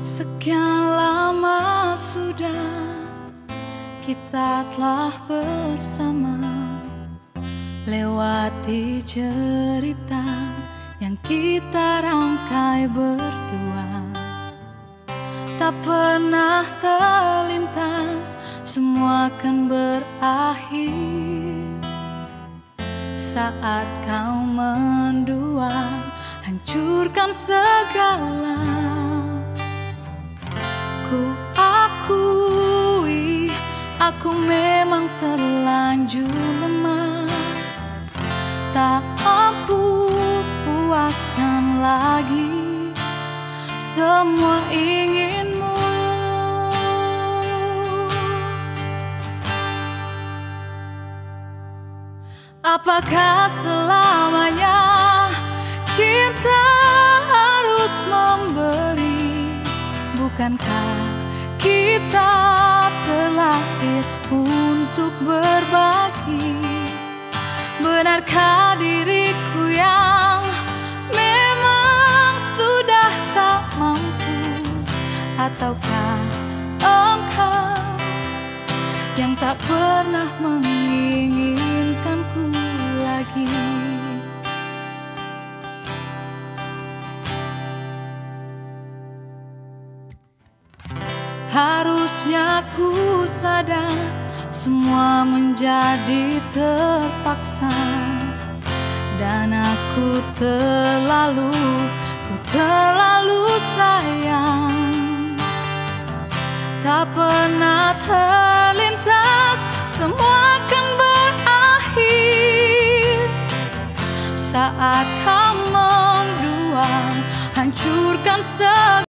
Sekian lama sudah kita telah bersama, lewati cerita yang kita rangkai berdua. Tak pernah terlintas, semua akan berakhir saat kau mendua, hancurkan segala. Ku akui, aku memang terlanjur lemah, tak mampu puaskan lagi semua inginmu. Apakah selamanya cinta harus memberi? Bukankah kita terlahir untuk berbagi? Benarkah diriku yang memang sudah tak mampu, ataukah engkau yang tak pernah menginginkanku lagi? Harusnya ku sadar, semua menjadi terpaksa, dan aku terlalu sayang. Tak pernah terlintas, semua akan berakhir saat kau mendua, hancurkan segala.